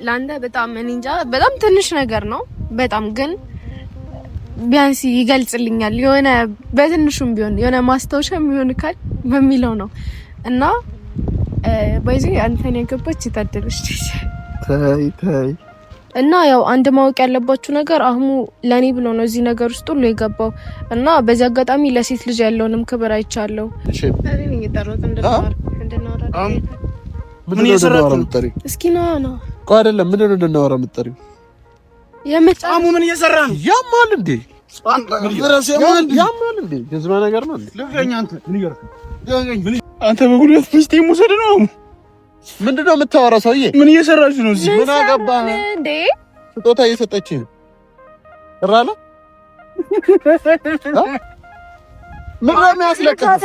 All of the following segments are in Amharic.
ላንተ በጣም እንጃ በጣም ትንሽ ነገር ነው በጣም ግን ቢያንስ ይገልጽልኛል የሆነ በትንሹም ቢሆን የሆነ ማስታወሻም ይሆን ካል በሚለው ነው እና ባይዚ አንተን ያገባች ይታደርሽ ታይ እና ያው አንድ ማወቅ ያለባችሁ ነገር አህሙ ለኔ ብሎ ነው እዚህ ነገር ውስጥ ሁሉ የገባው እና በዚህ አጋጣሚ ለሴት ልጅ ያለውንም ክብር አይቻለው። እሺ ታዲያ ነው የጠራሁት እንድናወራ ምን እየሰራችሁ ነው? እስኪ ና ቆይ አይደለም ምንድን ነው እንድናወራ የምትጠሪው? የመጣሙ ምን እየሰራ ነው? ያማል እንዴ? ያማል እንዴ? የዝማ ነገር ነው እንዴ? ለፈኛ አንተ ምን ይገርክ? አንተ በጉልበት ሚስቴ ሙሰድ ነው። ምንድነው የምታወራው ሰውዬ? ምን እየሰራችሁ ነው እዚህ? ምን አገባህ እንዴ? ስጦታ እየሰጠችኝ እራላ ምን ነው የሚያስለቅስ?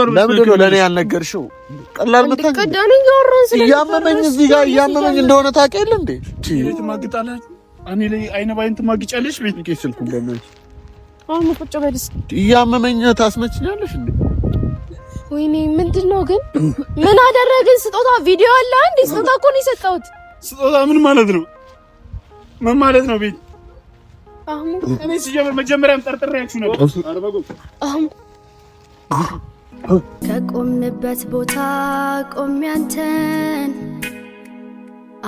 ለምንድን ነው ለኔ ያልነገርሽው? ቀላል መታገል እያመመኝ እዚህ ጋር እያመመኝ እንደሆነ ታውቂያለሽ እንዴ? ትማግጣለሽ እኔ ላይ አይነ ባይን ትማግጫለሽ። ቤት ነው ከስልኩ እንደምን አሁን ቁጭ በልስ እያመመኝ ታስመችኛለሽ እንዴ? ወይኔ ምንድነው ግን ምን አደረግን? ስጦታ ቪዲዮ አለ አንዴ ስጦታ እኮ ነው የሰጠሁት። ስጦታ ምን ማለት ነው? ምን ማለት ነው? ቤት አሁን እኔ ሲጀምር መጀመሪያም ጠርጥሬያችሁ ነበር። አሁን ከቆምንበት ቦታ ቆም ያንተን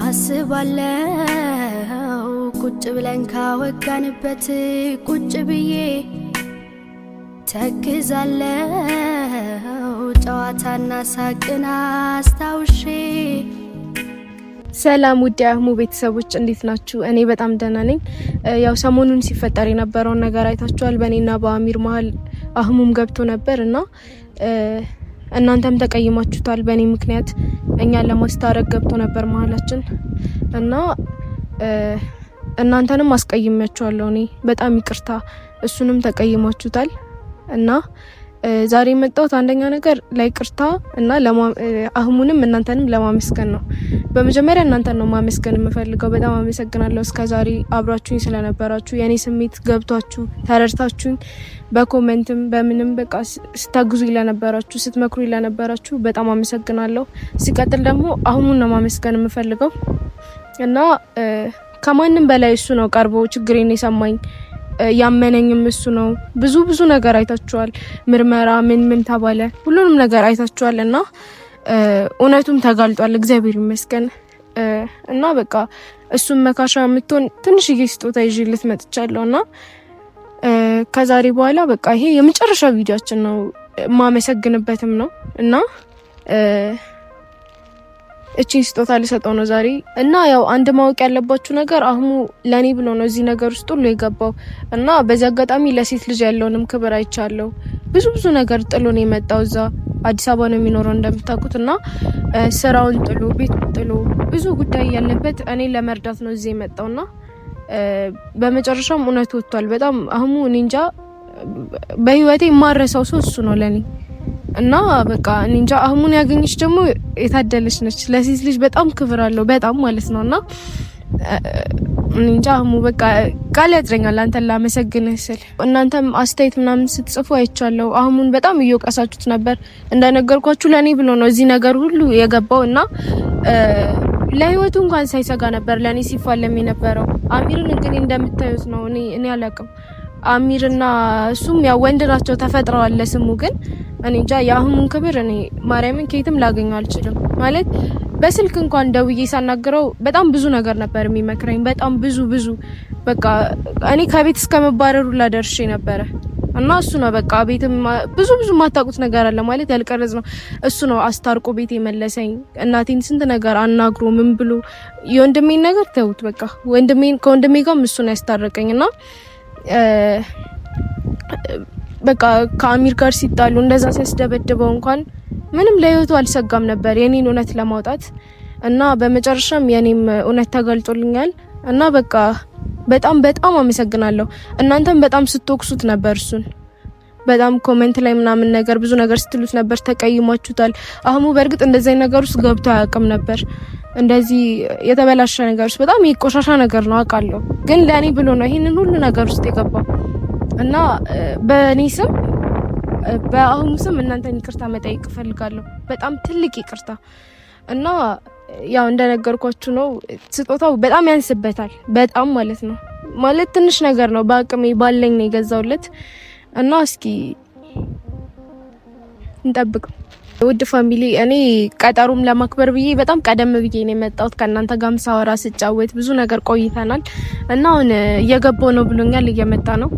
አስባለው ቁጭ ብለን ካወጋንበት ቁጭ ብዬ ተክዛለው ጨዋታና ሳቅና አስታውሼ። ሰላም ውድ አህሙ ቤተሰቦች እንዴት ናችሁ? እኔ በጣም ደህና ነኝ። ያው ሰሞኑን ሲፈጠር የነበረውን ነገር አይታችኋል። በእኔና በአሚር መሀል አህሙም ገብቶ ነበር እና እናንተም ተቀይማችሁታል። በእኔ ምክንያት እኛን ለማስታረቅ ገብቶ ነበር መሀላችን እና እናንተንም አስቀይሜያችኋለሁ። እኔ በጣም ይቅርታ፣ እሱንም ተቀይማችሁታል እና ዛሬ የመጣሁት አንደኛ ነገር ለይቅርታ እና አህሙንም እናንተንም ለማመስገን ነው። በመጀመሪያ እናንተን ነው ማመስገን የምፈልገው። በጣም አመሰግናለሁ እስከዛሬ አብራችሁኝ ስለነበራችሁ፣ የኔ ስሜት ገብቷችሁ ተረድታችሁኝ በኮሜንትም በምንም በቃ ስታግዙኝ ለነበራችሁ፣ ስትመክሩኝ ለነበራችሁ በጣም አመሰግናለሁ። ሲቀጥል ደግሞ አህሙን ነው ማመስገን የምፈልገው እና ከማንም በላይ እሱ ነው ቀርቦ ችግሬን የሰማኝ ያመነኝም እሱ ነው። ብዙ ነገር አይታችኋል። ምርመራ ምን ተባለ ሁሉንም ነገር አይታችኋል እና እውነቱም ተጋልጧል እግዚአብሔር ይመስገን እና በቃ እሱም መካሻ የምትሆን ትንሽዬ ስጦታ ይዤለት መጥቻለሁና ከዛሬ በኋላ በቃ ይሄ የመጨረሻ ቪዲዮአችን ነው ማመሰግንበትም ነው እና እቺን ስጦታ ልሰጠው ነው ዛሬ እና ያው አንድ ማወቅ ያለባችሁ ነገር አህሙ ለኔ ብሎ ነው እዚህ ነገር ውስጥ ሁሉ የገባው እና በዚህ አጋጣሚ ለሴት ልጅ ያለውንም ክብር አይቻለው። ብዙ ነገር ጥሎ ነው የመጣው። እዛ አዲስ አበባ ነው የሚኖረው እንደምታውቁት እና ስራውን ጥሎ ቤት ጥሎ ብዙ ጉዳይ ያለበት እኔ ለመርዳት ነው እዚህ የመጣውና በመጨረሻም እውነት ወጥቷል። በጣም አህሙ እኔ እንጃ በህይወቴ የማረሳው ሰው እሱ ነው ለኔ እና በቃ እንጃ አህሙን ያገኘች ደግሞ የታደለች ነች። ለሴት ልጅ በጣም ክብር አለው በጣም ማለት ነውና እንጃ አህሙ በቃ ቃል ያጥረኛል አንተን ላመሰግንህ ስል። እናንተም አስተያየት ምናምን ስትጽፉ አይቻለሁ። አህሙን በጣም እየወቀሳችሁት ነበር። እንደነገርኳችሁ ለኔ ብሎ ነው እዚህ ነገር ሁሉ የገባውና ለህይወቱ እንኳን ሳይሰጋ ነበር ለኔ ሲፋለም የነበረው። አሚርን እንግዲህ እንደምታዩት ነው። እኔ አላውቅም አሚርና እሱም ያው ወንድ ናቸው ተፈጥረዋል ለስሙ ግን እኔ እንጃ የአህሙን ክብር እኔ ማርያምን ከየትም ላገኘው አልችልም። ማለት በስልክ እንኳን ደውዬ ሳናግረው በጣም ብዙ ነገር ነበር የሚመክረኝ። በጣም ብዙ በቃ እኔ ከቤት እስከ መባረሩ ላደርሼ ነበረ እና እሱ ነው በቃ ቤትም ብዙ ማታውቁት ነገር አለ ማለት ያልቀረጽ ነው እሱ ነው አስታርቆ ቤት የመለሰኝ። እናቴን ስንት ነገር አናግሮ ምን ብሎ የወንድሜን ነገር ተውት በቃ ከወንድሜ ጋር እሱ ነው ያስታረቀኝና በቃ ከአሚር ጋር ሲጣሉ እንደዛ ሲያስደበድበው እንኳን ምንም ለህይወቱ አልሰጋም ነበር የኔን እውነት ለማውጣት እና በመጨረሻም የኔም እውነት ተጋልጦልኛል እና በቃ በጣም አመሰግናለሁ። እናንተም በጣም ስትወቅሱት ነበር እሱን በጣም ኮሜንት ላይ ምናምን ነገር ብዙ ነገር ስትሉት ነበር፣ ተቀይማችሁታል። አህሙ በእርግጥ እንደዚህ ነገር ውስጥ ገብቶ አያውቅም ነበር። እንደዚህ የተበላሸ ነገር ውስጥ በጣም የቆሻሻ ነገር ነው አውቃለሁ፣ ግን ለኔ ብሎ ነው ይሄንን ሁሉ ነገር ውስጥ የገባው እና በእኔ ስም በአህሙ ስም እናንተን ይቅርታ መጠየቅ እፈልጋለሁ። በጣም ትልቅ ይቅርታ እና ያው እንደነገርኳችሁ ነው ስጦታው በጣም ያንስበታል በጣም ማለት ነው ማለት ትንሽ ነገር ነው በአቅሜ ባለኝ ነው የገዛውለት እና እስኪ እንጠብቅ ውድ ፋሚሊ እኔ ቀጠሩም ለማክበር ብዬ በጣም ቀደም ብዬ ነው የመጣሁት ከእናንተ ጋርም ሳወራ ስጫወት ብዙ ነገር ቆይተናል እና አሁን እየገባው ነው ብሎኛል እየመጣ ነው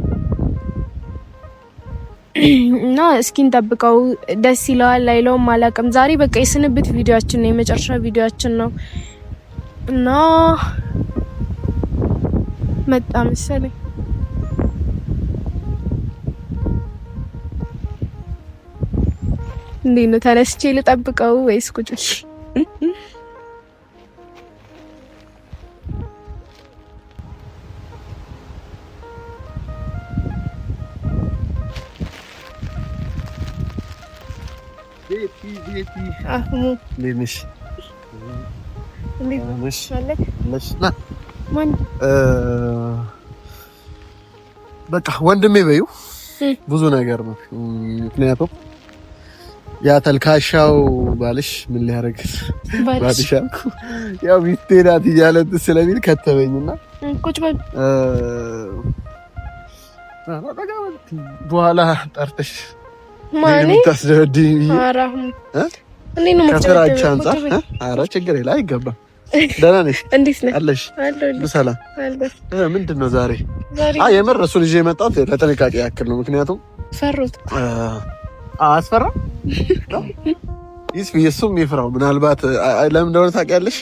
እና እስኪ እንጠብቀው ደስ ይለዋል አይለውም አላውቅም ዛሬ በቃ የስንብት ቪዲዮአችን ነው የመጨረሻ ቪዲዮአችን ነው እና መጣ መሰለኝ እንዴት ነው ተነስቼ ልጠብቀው ወይስ ቁጭ ቤቲ አህሙ ለምሽ ለምሽ ለሽና ማን በቃ ወንድሜ በዩ ብዙ ነገር ነው ምክንያቱም ያ ተልካሻው ባልሽ ምን ሊያረግ ባልሽ ያው ቢቴናት ይያለት ስለሚል ከተበኝና ቁጭ በል በኋላ ጠርተሽ ማን ታስደዲ አራህም እንዴ ነው መጨረሻ አረ ችግር የለ አይገባም ደህና ነሽ እንዴት ነህ አለሽ በሰላም ምንድነው ዛሬ የምር እሱ ልጅ የመጣሁት ለጥንቃቄ ያክል ነው ምክንያቱም ፈሩት አስፈራ ይስም ይፍራው ምናልባት ለምን እንደሆነ ታውቂያለሽ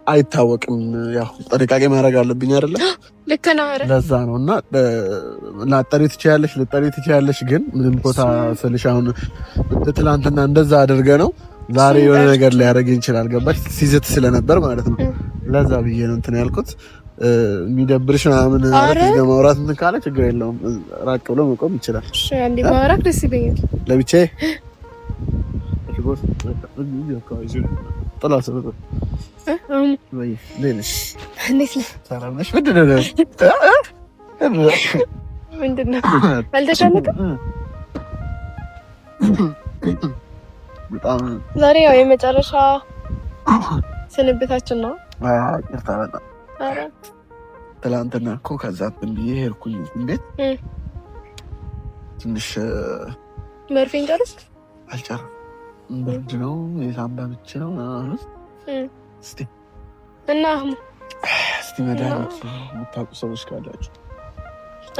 አይታወቅም ያው ጥንቃቄ ማድረግ አለብኝ አይደለ ልክ ነህ አይደል ለዛ ነውና ላጠሪ ትችያለሽ ግን ምንም ቦታ ስልሽ አሁን ትላንትና እንደዛ አድርገ ነው ዛሬ የሆነ ነገር ላይ ያደርግ ይችላል ገባሽ ሲዝት ስለነበር ማለት ነው ለዛ ብዬ ነው እንትን ያልኩት የሚደብርሽ ምናምን አረፍ ማውራት እንትን ካለ ችግር የለውም ራቅ ብሎ መቆም ይችላል እሺ አንዴ ማውራት ደስ ይለኛል ለብቻዬ طلع سبب ወይ ለነሽ እንዴት ነህ ሰላም ነሽ ምንድነው አልተሻለክም በጣም ዛሬ ያው የመጨረሻ ስንብታችን ነው ይቅርታ በጣም ኧረ ትላንትና እኮ ከዛ ብዬ ሄድኩኝ እንዴት ትንሽ መርፌን ጨረስክ አልጨረስኩም ብርድ ነው የሳምባ ምች ነው እስቲ እና እስቲ መድኃኒት የምታውቁ ሰዎች ካላችሁ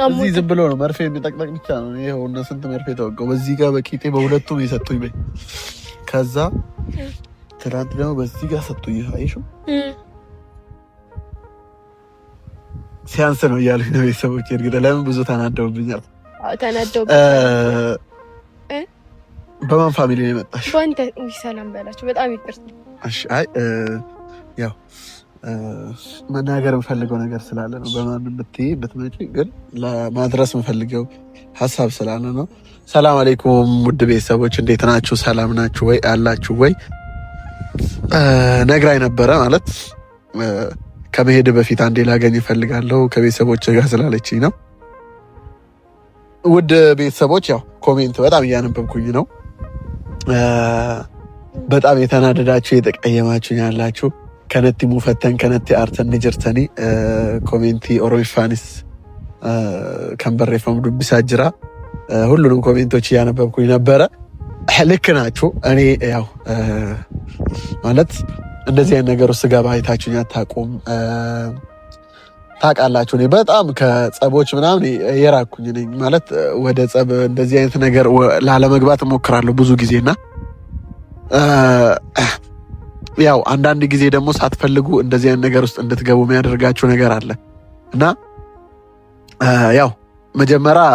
እዚህ ዝም ብሎ ነው መርፌ የሚጠቅጠቅ ብቻ ነው ይሄው እና ስንት መርፌ ተወጋው በዚህ ጋር በቂጤ በሁለቱም የሰጡኝ በይ ከዛ ትናንት ደግሞ በዚህ ጋር ሰጡኝ አይሽው ሲያንስ ነው እያሉኝ ነው ቤተሰቦች እርግጥ ለምን ብዙ ተናደውብኛል በማን ፋሚሊ ነው የመጣሽ? በአንተ ሰላም በላችሁ። በጣም ይቅርታ። እሺ አይ ያው መናገር የምፈልገው ነገር ስላለ ነው። በማን ብትመጪ ግን ለማድረስ የምፈልገው ሀሳብ ስላለ ነው። ሰላም አለይኩም ውድ ቤተሰቦች እንዴት ናችሁ? ሰላም ናችሁ ወይ? አላችሁ ወይ? ነግራኝ ነበረ ማለት ከመሄድ በፊት አንዴ ላገኝ እፈልጋለሁ ከቤተሰቦች ጋር ስላለችኝ ነው። ውድ ቤተሰቦች ያው ኮሜንት በጣም እያነበብኩኝ ነው። በጣም የተናደዳችሁ የተቀየማችሁ ያላችሁ ከነቲ ሙፈተን ከነቲ አርተን ንጅርተኒ ኮሜንቲ ኦሮሚፋኒስ ከንበሬፈም ዱቢሳ ጅራ ሁሉንም ኮሜንቶች እያነበብኩኝ ነበረ። ልክ ናችሁ። እኔ ያው ማለት እንደዚህ አይነት ነገር ውስጥ ገባ አይታችሁኝ አታውቁም። ታውቃላችሁ እኔ በጣም ከጸቦች ምናምን የራኩኝ ነኝ። ማለት ወደ ጸብ እንደዚህ አይነት ነገር ላለመግባት እሞክራለሁ ብዙ ጊዜና ያው አንዳንድ ጊዜ ደግሞ ሳትፈልጉ እንደዚህ አይነት ነገር ውስጥ እንድትገቡ የሚያደርጋችሁ ነገር አለ እና ያው መጀመሪያ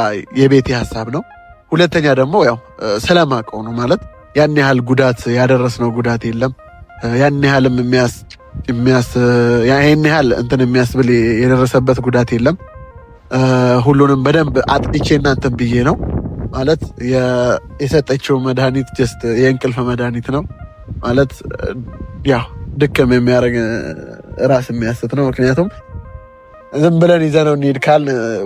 የቤቴ ሀሳብ ነው። ሁለተኛ ደግሞ ያው ስለማውቀው ነው። ማለት ያን ያህል ጉዳት ያደረስነው ጉዳት የለም። ያን ያህልም ይሄን ያህል እንትን የሚያስብል የደረሰበት ጉዳት የለም። ሁሉንም በደንብ አጥንቼ እናንተን ብዬ ነው ማለት የሰጠችው መድኃኒት ጀስት የእንቅልፍ መድኃኒት ነው ማለት ያው ድክም የሚያደርግ ራስ የሚያስት ነው። ምክንያቱም ዝም ብለን ይዘነው እንሂድ ካል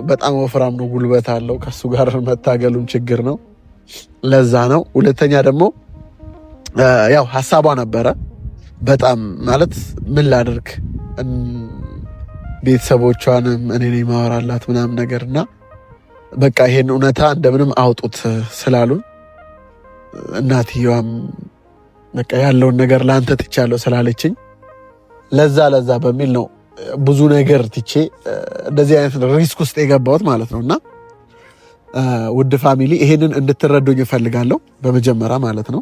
በጣም ወፍራም ነው፣ ጉልበት አለው። ከሱ ጋር መታገሉም ችግር ነው። ለዛ ነው። ሁለተኛ ደግሞ ያው ሐሳቧ ነበረ በጣም ማለት ምን ላድርግ ቤተሰቦቿንም እኔ ነኝ ማወራላት ምናምን ነገርና በቃ ይሄን እውነታ እንደምንም አውጡት ስላሉን እናትየዋም በቃ ያለውን ነገር ላንተ ትቻለሁ ስላለችኝ ለዛ በሚል ነው ብዙ ነገር ትቼ እንደዚህ አይነት ሪስክ ውስጥ የገባሁት ማለት ነውና ውድ ፋሚሊ ይሄንን እንድትረዱኝ እፈልጋለሁ በመጀመሪያ ማለት ነው።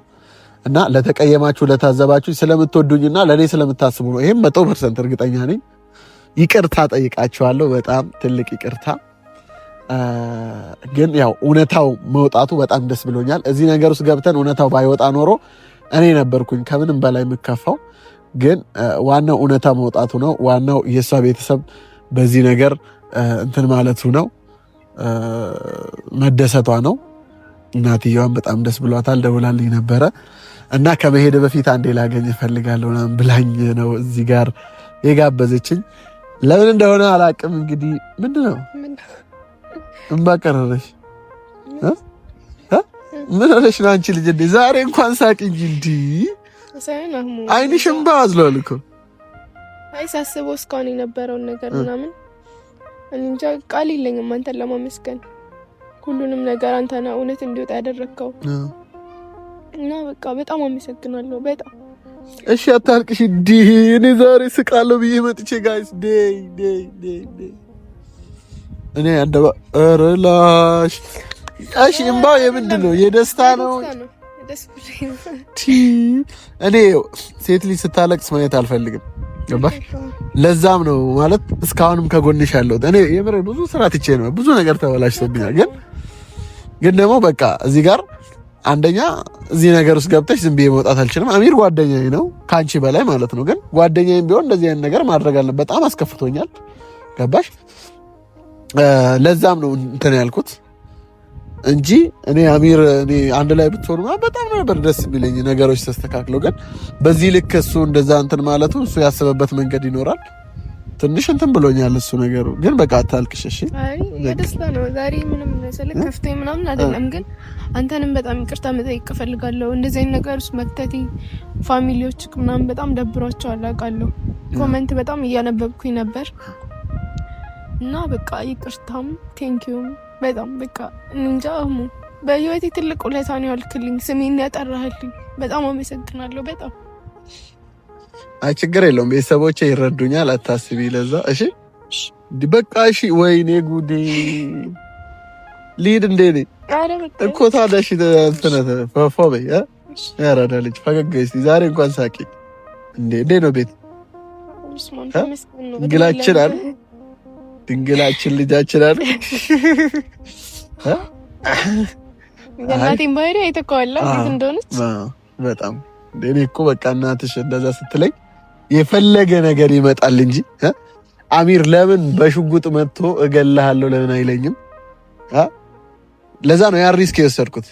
እና ለተቀየማችሁ ለታዘባችሁ ስለምትወዱኝና ለኔ ስለምታስቡ ነው። ይሄም 100% እርግጠኛ ነኝ። ይቅርታ ጠይቃችኋለሁ፣ በጣም ትልቅ ይቅርታ። ግን ያው እውነታው መውጣቱ በጣም ደስ ብሎኛል። እዚህ ነገር ውስጥ ገብተን እውነታው ባይወጣ ኖሮ እኔ ነበርኩኝ ከምንም በላይ የምከፋው። ግን ዋናው እውነታ መውጣቱ ነው። ዋናው የሷ ቤተሰብ በዚህ ነገር እንትን ማለቱ ነው፣ መደሰቷ ነው። እናትየዋን በጣም ደስ ብሏታል። ደውላልኝ ነበረ እና ከመሄድ በፊት አንዴ ላገኝ እፈልጋለሁ ምናምን ብላኝ ነው እዚህ ጋር የጋበዘችኝ። ለምን እንደሆነ አላውቅም። እንግዲህ ምንድነው እንባ ቀረረሽ? ምን ሆነሽ ነው አንቺ ልጅ? እንደ ዛሬ እንኳን ሳቂ እንጂ እንዲ አይንሽ እንባ አዝሏል እኮ። አይ ሳስበው እስካሁን የነበረውን ነገር ምናምን እንጃ ቃል የለኝም አንተን ለማመስገን። ሁሉንም ነገር አንተ ነህ እውነት እንዲወጣ ያደረግከው እና በቃ በጣም አመሰግናለሁ። በጣም እሺ አታልቅሽ። እኔ ዛሬ ስቃለሁ ብዬ መጥቼ ጋይስ ዴይ እኔ አደባ እረላሽ። እሺ እምባው የምንድን ነው? የደስታ ነው? እኔ ሴት ልጅ ስታለቅስ ማየት አልፈልግም። ገባሽ? ለዛም ነው ማለት እስካሁንም ከጎንሽ ያለሁት። እኔ የምሬ ብዙ ስራ ትቼ ነው ብዙ ነገር ተበላሽቶብኛል። ግን ደግሞ በቃ እዚህ ጋር አንደኛ እዚህ ነገር ውስጥ ገብተሽ ዝም ብዬ መውጣት አልችልም። አሚር ጓደኛዬ ነው ካንቺ በላይ ማለት ነው። ግን ጓደኛዬም ቢሆን እንደዚህ አይነት ነገር ማድረግ አለ። በጣም አስከፍቶኛል። ገባሽ? ለዛም ነው እንትን ያልኩት እንጂ እኔ አሚር እኔ አንድ ላይ ብትሆኑ በጣም ነበር ደስ የሚለኝ ነገሮች ተስተካክለው። ግን በዚህ ልክ እሱ እንደዛ እንትን ማለቱ እሱ ያሰበበት መንገድ ይኖራል። ትንሽ እንትን ብሎኛል እሱ ነገሩ። ግን በቃ አታልቅሽ እሺ። አይ የደስታ ነው ዛሬ ምንም መሰለህ ከፍቶኝ ምናምን አይደለም። ግን አንተንም በጣም ይቅርታ መጠየቅ እፈልጋለሁ። እንደዚህ አይነት ነገር ውስጥ መክተቴ ፋሚሊዎች ምናምን በጣም ደብሯቸዋል አውቃለሁ። ኮሜንት በጣም እያነበብኩኝ ነበር እና በቃ ይቅርታም ቴንኪዩም በጣም በቃ እንጃ አህሙ በህይወቴ ትልቅ ውለታ ነው ያልክልኝ። ስሜን ያጠራህልኝ በጣም አመሰግናለሁ። በጣም አይ ችግር የለውም ቤተሰቦቼ ይረዱኛል፣ አታስቢ ለዛ። እሺ በቃ እሺ። ወይኔ ጉዴ ሊድ እንዴ ነኝ እኮ ታዲያ። እሺ ተነተ ፈፎበይ ያራዳ ልጅ ፈገግ እስቲ ዛሬ እንኳን ሳቂ እንዴ ነው ቤት ድንግላችን አይደል? ድንግላችን ልጃችን አይደል? እናቴን ባህሪ አይተካዋላ እንዴት እንደሆነች በጣም እኔ እኮ በቃ እናትሽ እንደዛ ስትለኝ የፈለገ ነገር ይመጣል እንጂ አሚር ለምን በሽጉጥ መጥቶ እገልሃለሁ ለምን አይለኝም? ለዛ ነው ያ ሪስክ የወሰድኩት።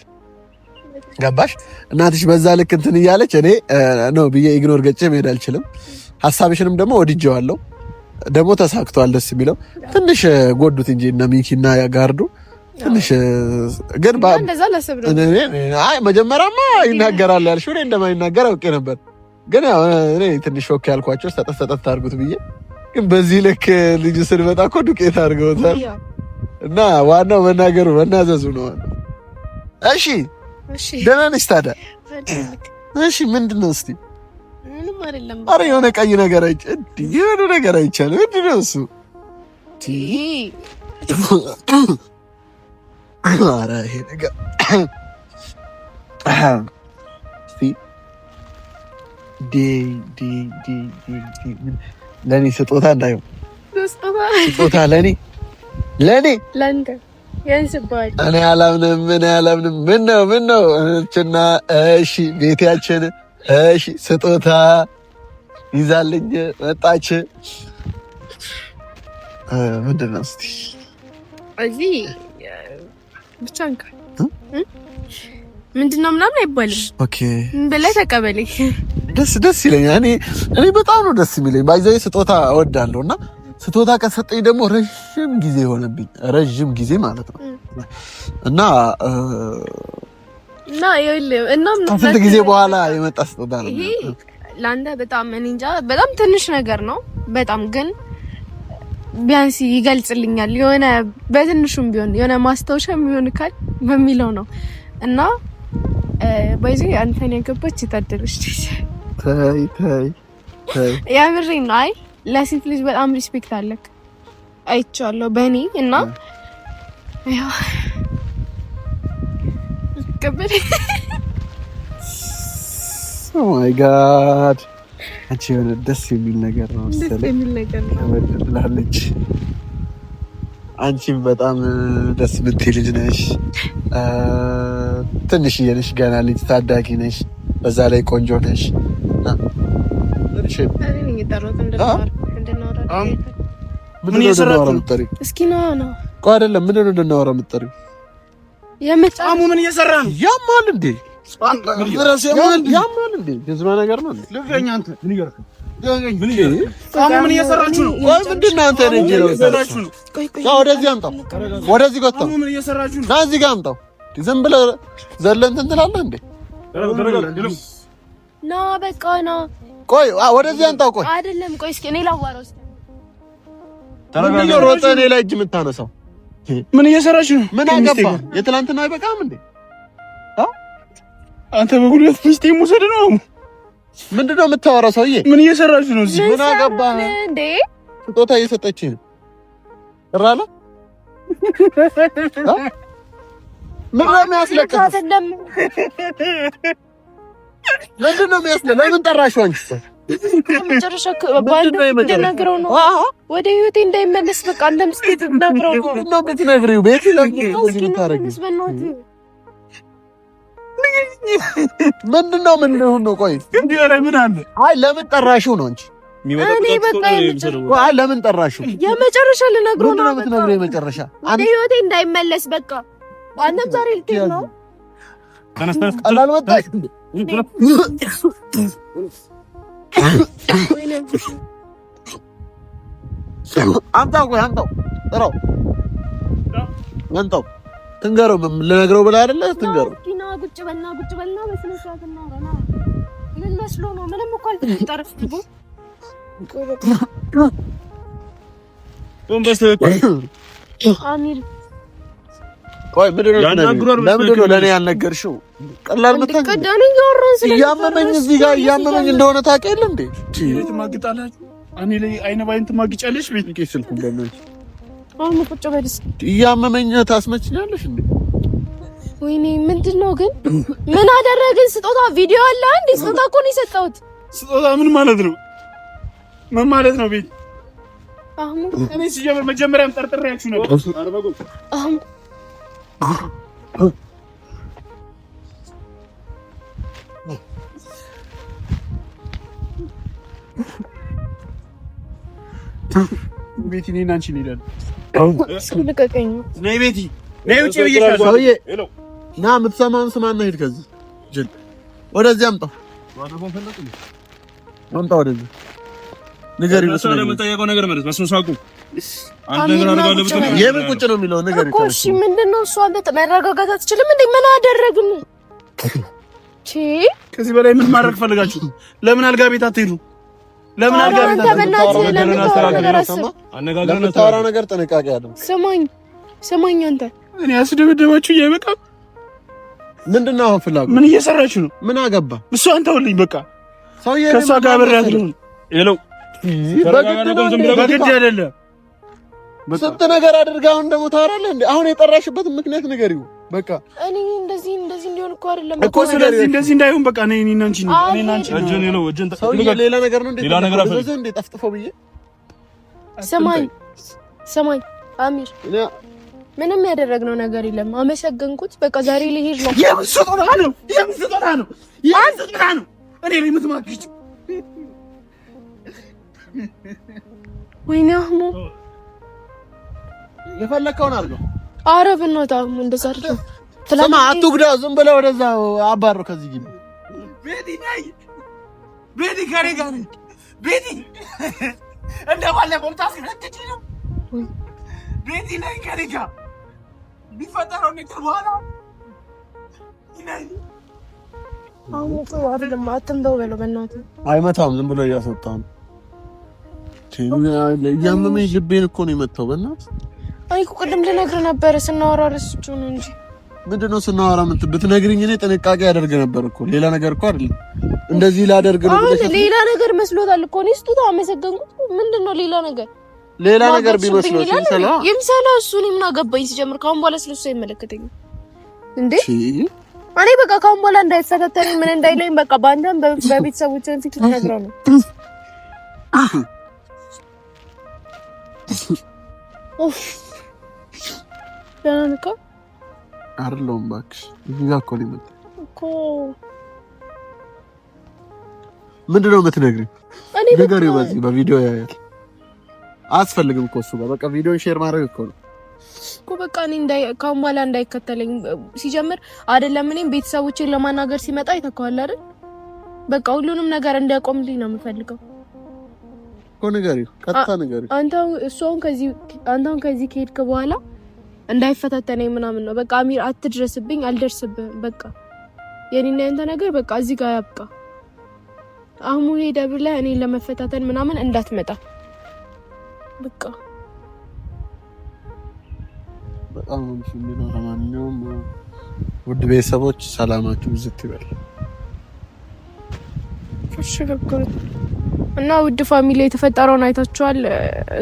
ገባሽ? እናትሽ በዛ ልክ እንትን እያለች እኔ ነው ብዬ ኢግኖር ገጬ መሄድ አልችልም። ሐሳብሽንም ደግሞ ወድጄዋለሁ። ደግሞ ተሳክቷል። ደስ የሚለው ትንሽ ጎዱት እንጂ እነ ሚኪና ጋርዱ ትንሽ ግን እንደዛ ለሰብረ አይ መጀመሪያማ ይናገራል ያልሽው እኔ እንደማይናገር አውቄ ነበር። ግን ያው እኔ ትንሽ ሾክ ያልኳቸው ሰጠት አድርጉት ብዬ ግን በዚህ ልክ ልጅ ስንመጣ እኮ ዱቄት አድርገውታል። እና ዋናው መናገሩ መናዘዙ ነው። እሺ ደህና ነሽ ታዲያ? እሺ ምንድነው እስቲ? ምንም አይደለም። ኧረ የሆነ ቀይ ነገር የሆነ ነገር አይቻልም። ምንድን ነው እሱ? ኧረ ይሄ ነገር ለእኔ ስጦታ እንዳይሆን ስጦታ ለእኔ ለአንተ ያንስባል። እኔ አላምንም። ምን ነው እችና እሺ ቤታችን እሺ ስጦታ ይዛልኝ መጣች። ምንድን ነው እስቲ እዚህ ብቻ እንካ ምንድነው ምናምን አይባልም። ኦኬ ብለህ ተቀበለኝ። ደስ ይለኛል። እኔ በጣም ነው ደስ የሚለኝ። ባይዘይ ስጦታ እወዳለሁና ስጦታ ከሰጠኝ ደግሞ ረጅም ጊዜ ሆነብኝ። ረጅም ጊዜ ማለት ነው። እና እና ይኸውልህ እና ከስንት ጊዜ በኋላ የመጣ ስጦታ ነው ይሄ ለአንተ በጣም እኔ እንጃ በጣም ትንሽ ነገር ነው በጣም ግን ቢያንስ ይገልጽልኛል የሆነ በትንሹም ቢሆን የሆነ ማስታወሻም ይሆን ካል በሚለው ነው እና በዚህ አንተን ያገባች የታደለች ታይ ያምሬን ነው አይ ለሴት ልጅ በጣም ሪስፔክት አለክ አይቻለሁ በእኔ እና ያው ከበደ ኦ ማይ ጋድ አንቺ የሆነ ደስ የሚል ነገር ነው ትላለች። አንቺም በጣም ደስ የምትይ ልጅ ነሽ። ትንሽዬ ነሽ ገና ልጅ ታዳጊ ነሽ። በዛ ላይ ቆንጆ ነሽ። ምን እየሰራችሁ ነው? እስኪ ነው ቆይ አይደለም ምንድን ነው እንድናወራ የምትጠሪው? የመጣሙ ምን እየሰራ ነው? ያማል እንዴ? ያማል እንዴ? ግዝማ ነገር ነው እንዴ? ልገኛ አንተ ምን ይገርክ? ምን እየሰራችሁ ነው? ቆይ ምንድን ነው አንተ ነኝ ነው እየሰራችሁ ነው? ያው ወደዚህ አምጣው፣ ወደዚህ ጎታው። ምን እየሰራችሁ ነው? ና እዚህ ጋር አምጣው። ዝም ብለህ ዘለን እንትን ትላለህ እንዴ? ና በቃ ና። ቆይ ወደዚህ አምጣው። ቆይ አይደለም፣ ቆይ እስኪ እኔ ላዋራው። እስኪ ተረጋጋ። ሮጠ እኔ ላይ እጅ የምታነሳው ምን እየሰራችሁ ነው? ምን አገባ? የትላንትና አይበቃም እንዴ? አንተ በጉልበት ሚስቴ ሙሰድ ነው። ምንድነው የምታወራው ሰውዬ? ምን እየሰራችሁ ነው እዚህ? ምን አገባ እንዴ? ስጦታ እየሰጠችኝ እራላ ምን ነው የሚያስለቅስ? ምንድነው የሚያስለ? ለምን ጠራሽው አንቺ? መጨረሻ ባንድ ነግረው ነው ወደ ህይወቴ እንዳይመለስ በቃ አንተም ስቴት ነግረው ነው ብትነግሪው ቤት ለምን ታረጊ? ምንድነው ምን ነው? ቆይ እንዴ ኧረ ምን አለ? አይ ለምን ጠራሽው ነው እንጂ እኔ በቃ አይ ለምን ጠራሽው? የመጨረሻ ልነግረው ነው። የምትነግሪው የመጨረሻ ወደ ህይወቴ እንዳይመለስ በቃ አንተም ዛሬ ልትሄድ ነው። ቀላል ወጣሽ አምጣው። ቆይ አምጣው፣ ጥራው፣ አምጣው። ትንገረው ልነግረው ብለህ አይደለ? ትንገረው። ቁጭ በልና በስነ ስርዓት እናውራና ምን መስሎ ነው? ምንም እኮ አልተጠረፍኩ። አሚር ቆይ ምንድን ነው ለእኔ ያልነገርሽው? ቀላል መጣኝ። እያመመኝ እዚህ ጋር እያመመኝ እንደሆነ ታውቂያለሽ እንዴ? ትማግጣላችሁ። እኔ ላይ አይነ ባይን ትማግጫለሽ። ቤት ስልኩን በእናትሽ አሁን ቁጭ በል እስኪ። እያመመኝ ታስመችኛለሽ እንዴ? ወይኔ ምንድን ነው ግን? ምን አደረግን? ስጦታ ቪዲዮ አለ አንዴ። ስጦታ እኮ ነው የሰጠሁት። ስጦታ ምን ማለት ነው? ምን ማለት ነው? ቤት አሁን እኔ ሲጀምር መጀመሪያም ጠርጥሬያችሁ ነበር። አርበጎ አሁን ቤቲ ነኝ አንቺ ነኝ አይደል? እስኪ ልቀቀኝ። ነይ ቤቲ ነይ። ውጪ ብዬሻለሁ። ሰውዬ ና፣ የምትሰማውን ስማና ሂድ ከዚህ ጅል። ወደዚህ አምጣው፣ አምጣው ወደዚህ። ንገሪው። ለምንጠየቀው ነገር ማለት በስነ ሳቁ አንተ ነገር አድርጋለሁ ብትል የምን ቁጭ ነው የሚለው ነገር እኮ። እሺ ምንድነው እሱ? አንተ መረጋጋት አትችልም እንዴ? ምን አደረግን? ከዚህ በላይ ምን ማድረግ ፈልጋችሁ? ለምን አልጋ ቤት አትሄዱ? ለምን አልጋ ቤት አትሄዱ? ለምታወራው ነገር ጥንቃቄ አድርግ። ስማኝ አንተ እኔ ያስደበደባችሁ እያይበቃም ምንድነው አሁን ፍላጎት? ምን እየሰራችሁ ነው? ምን አገባ? እሱ አንተ ሁልኝ በቃ ሰውዬ ከሷ ጋር አብሬያት ነው። ሄሎ በግድ አይደለም። ስንት ነገር አድርገው ደግሞ ታወራለህ እንዴ? አሁን የጠራሽበትን ምክንያት ንገሪው። በቃ እኔ እንደዚህ እንዲሆን እኮ አይደለም እኮ። ስለዚህ እንደዚህ እንዳይሆን በቃ እኔና አንቺ እጄን ነው እጄን ሰውዬ ሌላ ነገር ነው እንዴ? ሌላ ነገር አፈዘዘ እንዴ? ጠፍጥፈው ብዬ ሰማኝ አሚር፣ ምንም ያደረግነው ነገር የለም። አመሰገንኩት። በቃ ዛሬ ልሄድ ነው። የምትሰጠና ነው እኔ ላይ የምትማግጭ። ወይኔ አህሙ የፈለከውን አድርገው። ኧረ በእናትህ አህሙ እንደዛ አይደለም። ስማ አትጉዳ። ዝም ብለህ ወደዛ አባረው ከዚህ ግቢ። ቤቲ ከእኔ ጋር ነኝ። ቤቲ እንደባለፈው ታስረድጂ ነው። ቤቲ ነኝ ከእኔ ጋር ቢፈጠረው ነገር በኋላ አሁን ጥሩ አይደለም። አትምተው በለው በእናትህ። አይመታም፣ ዝም ብሎ እያስወጣ ነው። እያመመኝ ልቤን እኮ ነው የመታው። በእናትህ አይ እኮ ቅድም ልነግርህ ነበር ስናወራ ረስቼው ነው እንጂ። ምንድነው ስናወራ ብትነግሪኝ እኔ ጥንቃቄ ያደርግ ነበር እኮ። ሌላ ነገር እኮ አይደለም። እንደዚህ ላደርግ ነው ብለሽ ሌላ ነገር መስሎታል እኮ። እኔ ስጡታ አመሰገንኩት። ምንድነው ሌላ ነገር? ሌላ ነገር ቢመስለው ይምሰለው እሱ። እኔ ምን አገባኝ ሲጀምር። ካሁን በኋላ ስለሱ አይመለከተኝም እንዴ። እኔ በቃ ካሁን በኋላ እንዳይፈታተኝ ምን እንዳይለኝ በቃ ባንተም በቤተሰቦችን ፊት ነግረው ነው። ዳንካ አይደለም እባክሽ። እዚህ ጋር እኮ ነው የመጣው እኮ። ምንድነው የምትነግሪኝ? ንገሪው። በዚህ በቪዲዮ ያያል። አያስፈልግም እኮ እሱ ጋር በቃ ቪዲዮን ሼር ማድረግ እኮ ነው እኮ። በቃ እኔ ካሁን በኋላ እንዳይከተለኝ ሲጀምር አይደለም። እኔም ቤተሰቦቼን ለማናገር ሲመጣ ይተካዋል አይደል? በቃ ሁሉንም ነገር እንዲያቆምልኝ ነው የምፈልገው እኮ። ንገሪው፣ ቀጥታ ንገሪው። አንተው ከዚህ ከሄድክ በኋላ እንዳይፈታተነኝ ምናምን ነው በቃ። አሚር አትድረስብኝ፣ አልደርስብህም። በቃ የኔና ያንተ ነገር በቃ እዚህ ጋር ያብቃ። አህሙ ሄደ ብለህ እኔን ለመፈታተን ምናምን እንዳትመጣ በቃ። በጣም ነው የሚለው። ለማንኛውም ውድ ቤተሰቦች ሰላማችሁ ብዝት ይበል። እና ውድ ፋሚሊ የተፈጠረውን አይታችኋል።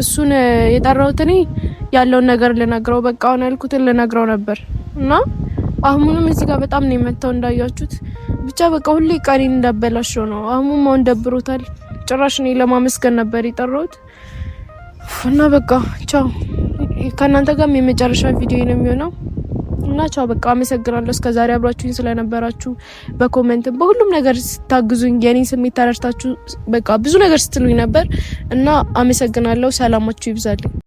እሱን የጠራሁት እኔ ያለውን ነገር ልነግረው በቃ አሁን ያልኩትን ልነግረው ነበር። እና አህሙንም እዚህ ጋር በጣም ነው የመታው እንዳያችሁት። ብቻ በቃ ሁሌ ቀሪን እንዳበላሸው ነው። አህሙም አሁን ደብሮታል። ጭራሽ እኔ ለማመስገን ነበር የጠራሁት። እና በቃ ቻው። ከእናንተ ጋርም የመጨረሻ ቪዲዮ ነው የሚሆነው። እና ቻው በቃ አመሰግናለሁ እስከዛሬ አብራችሁኝ ስለነበራችሁ፣ በኮሜንት በሁሉም ነገር ስታግዙኝ፣ የኔን ስሜት ተረድታችሁ በቃ ብዙ ነገር ስትሉኝ ነበር እና አመሰግናለሁ። ሰላማችሁ ይብዛልኝ።